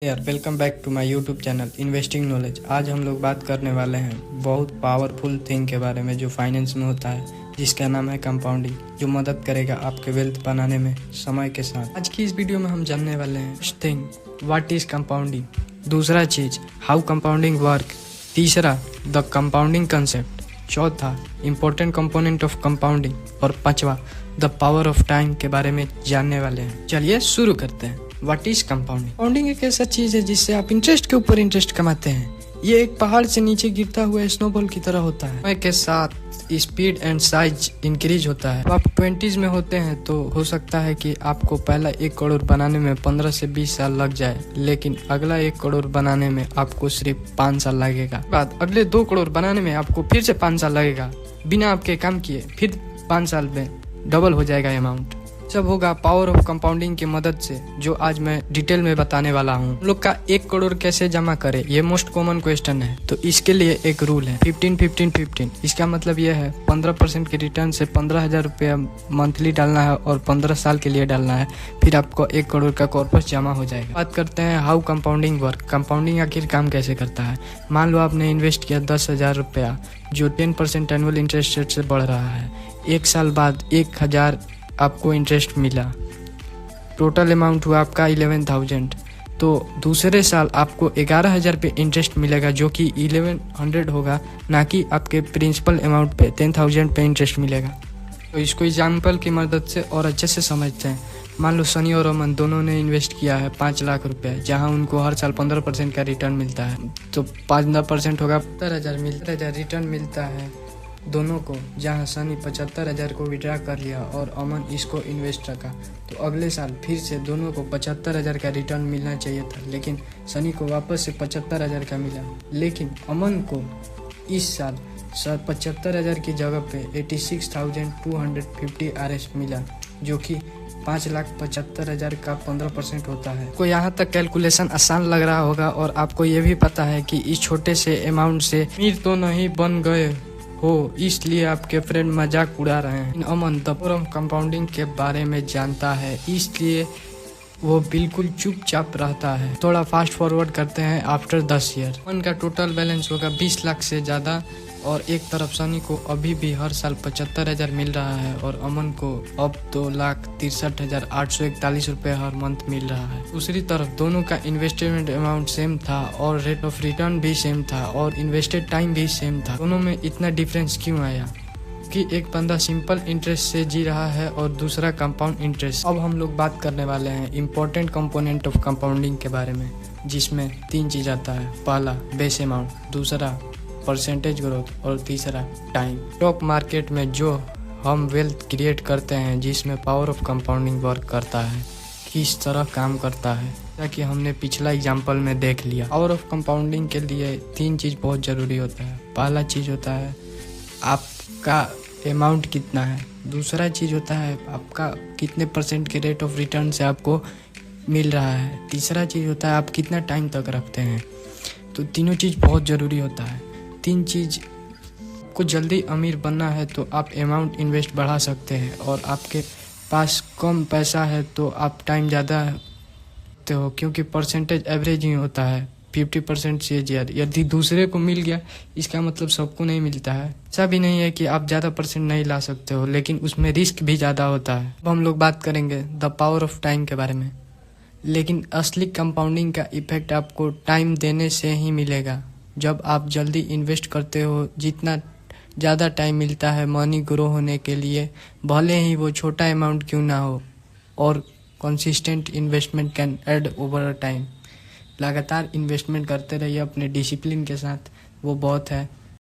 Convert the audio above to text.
यार welcome back to my YouTube channel investing knowledge. आज हम लोग बात करने वाले हैं बहुत पावरफुल थिंग के बारे में जो फाइनेंस में होता है, जिसका नाम है कंपाउंडिंग, जो मदद करेगा आपके वेल्थ बनाने में समय के साथ। आज की इस वीडियो में हम जानने वाले हैं first thing what is compounding, दूसरा चीज हाउ कंपाउंडिंग वर्क, तीसरा द कंपाउंडिंग कंसेप्ट, चौथा इंपॉर्टेंट कंपोनेंट ऑफ कंपाउंडिंग और पांचवा द पावर ऑफ टाइम के बारे में जानने वाले हैं। चलिए शुरू करते हैं। What is compounding? कंपाउंडिंग एक ऐसा चीज है जिससे आप इंटरेस्ट के ऊपर इंटरेस्ट कमाते हैं। ये एक पहाड़ से नीचे गिरता हुआ स्नोबॉल की तरह होता है। समय के साथ स्पीड एंड साइज इंक्रीज होता है। आप 20s में होते हैं तो हो सकता है कि आपको पहला 1 करोड़ बनाने में 15 से 20 साल लग जाए, लेकिन अगला 1 करोड़ बनाने में आपको सिर्फ 5 साल लगेगा। बाद अगले 2 करोड़ बनाने में आपको फिर से 5 साल लगेगा बिना आपके काम किए। फिर 5 साल में डबल हो जाएगा अमाउंट। सब होगा पावर ऑफ कंपाउंडिंग की मदद से, जो आज मैं डिटेल में बताने वाला हूँ। लोग का 1 करोड़ कैसे जमा करे, ये मोस्ट कॉमन क्वेश्चन है। तो इसके लिए एक रूल है 15-15-15। इसका मतलब यह है 15% के रिटर्न से 15,000 रुपया मंथली डालना है और 15 साल के लिए डालना है। फिर आपको 1 करोड़ का कॉर्पस जमा हो जाएगा। बात करते हैं हाउ कंपाउंडिंग वर्क। कंपाउंडिंग आखिर काम कैसे करता है। मान लो आपने इन्वेस्ट किया 10,000 रुपया, जो 10% एनुअल इंटरेस्ट रेट से बढ़ रहा है। 1 साल बाद 1,000 आपको इंटरेस्ट मिला, टोटल अमाउंट हुआ आपका 11,000। तो दूसरे साल आपको 11,000 पे इंटरेस्ट मिलेगा, जो कि 1100 होगा, ना कि आपके प्रिंसिपल अमाउंट पे 10,000 पे इंटरेस्ट मिलेगा। तो इसको एग्जाम्पल की मदद से और अच्छे से समझते हैं। मान लो सनी और अमन दोनों ने इन्वेस्ट किया है 5 लाख रुपए, जहां उनको हर साल 15% का रिटर्न मिलता है। तो 15% होगा 70,000 रिटर्न मिलता है दोनों को, जहां सनी 75,000 को विड्रा कर लिया और अमन इसको इन्वेस्ट रखा। तो अगले साल फिर से दोनों को 75,000 का रिटर्न मिलना चाहिए था, लेकिन सनी को वापस से 75,000 का मिला। लेकिन अमन को इस साल 75,000 की जगह पे 86,250 RS मिला, जो कि 5,75,000 का 15% होता है। को यहाँ तक कैलकुलेशन आसान लग रहा होगा और आपको ये भी पता है कि इस छोटे से अमाउंट से अमीर तो नहीं बन गए हो, इसलिए आपके फ्रेंड मजाक उड़ा रहे हैं। अमन द पावर ऑफ कंपाउंडिंग के बारे में जानता है, इसलिए वो बिल्कुल चुपचाप रहता है। थोड़ा फास्ट फॉरवर्ड करते हैं आफ्टर 10 ईयर। अमन का टोटल बैलेंस होगा 20 लाख से ज़्यादा, और एक तरफ सनी को अभी भी हर साल 75,000 मिल रहा है और अमन को अब 2,63,841 रुपये हर मंथ मिल रहा है। दूसरी तरफ दोनों का इन्वेस्टमेंट अमाउंट सेम था और रेट ऑफ रिटर्न भी सेम था और इन्वेस्टेड टाइम भी सेम था। दोनों में इतना डिफरेंस क्यों आया? कि एक बंदा सिंपल इंटरेस्ट से जी रहा है और दूसरा कंपाउंड इंटरेस्ट। अब हम लोग बात करने वाले हैं इम्पोर्टेंट कंपोनेंट ऑफ कंपाउंडिंग के बारे में, जिसमें 3 चीज़ आता है। पहला बेस अमाउंट, दूसरा परसेंटेज ग्रोथ और तीसरा टाइम। स्टॉक मार्केट में जो हम वेल्थ क्रिएट करते हैं, जिसमें पावर ऑफ कंपाउंडिंग वर्क करता है, किस तरह काम करता है, ताकि हमने पिछला एग्जाम्पल में देख लिया। पावर ऑफ कंपाउंडिंग के लिए 3 चीज़ बहुत ज़रूरी होता है। पहला चीज़ होता है आपका अमाउंट कितना है, दूसरा चीज़ होता है आपका कितने % के रेट ऑफ रिटर्न से आपको मिल रहा है, तीसरा चीज़ होता है आप कितना टाइम तक रखते हैं। तो तीनों चीज़ बहुत ज़रूरी होता है। 3 चीज़ को जल्दी अमीर बनना है तो आप अमाउंट इन्वेस्ट बढ़ा सकते हैं, और आपके पास कम पैसा है तो आप टाइम ज़्यादा रखते हो, क्योंकि परसेंटेज एवरेज ही होता है 50% से ज़्यादा। यदि दूसरे को मिल गया, इसका मतलब सबको नहीं मिलता है। ऐसा भी नहीं है कि आप ज़्यादा % नहीं ला सकते हो, लेकिन उसमें रिस्क भी ज़्यादा होता है। अब हम लोग बात करेंगे द पावर ऑफ टाइम के बारे में। लेकिन असली कंपाउंडिंग का इफेक्ट आपको टाइम देने से ही मिलेगा। जब आप जल्दी इन्वेस्ट करते हो, जितना ज़्यादा टाइम मिलता है मनी ग्रो होने के लिए, भले ही वो छोटा अमाउंट क्यों ना हो, और consistent investment can add over time. लगातार इन्वेस्टमेंट करते रहिए अपने डिसिप्लिन के साथ, वो बहुत है।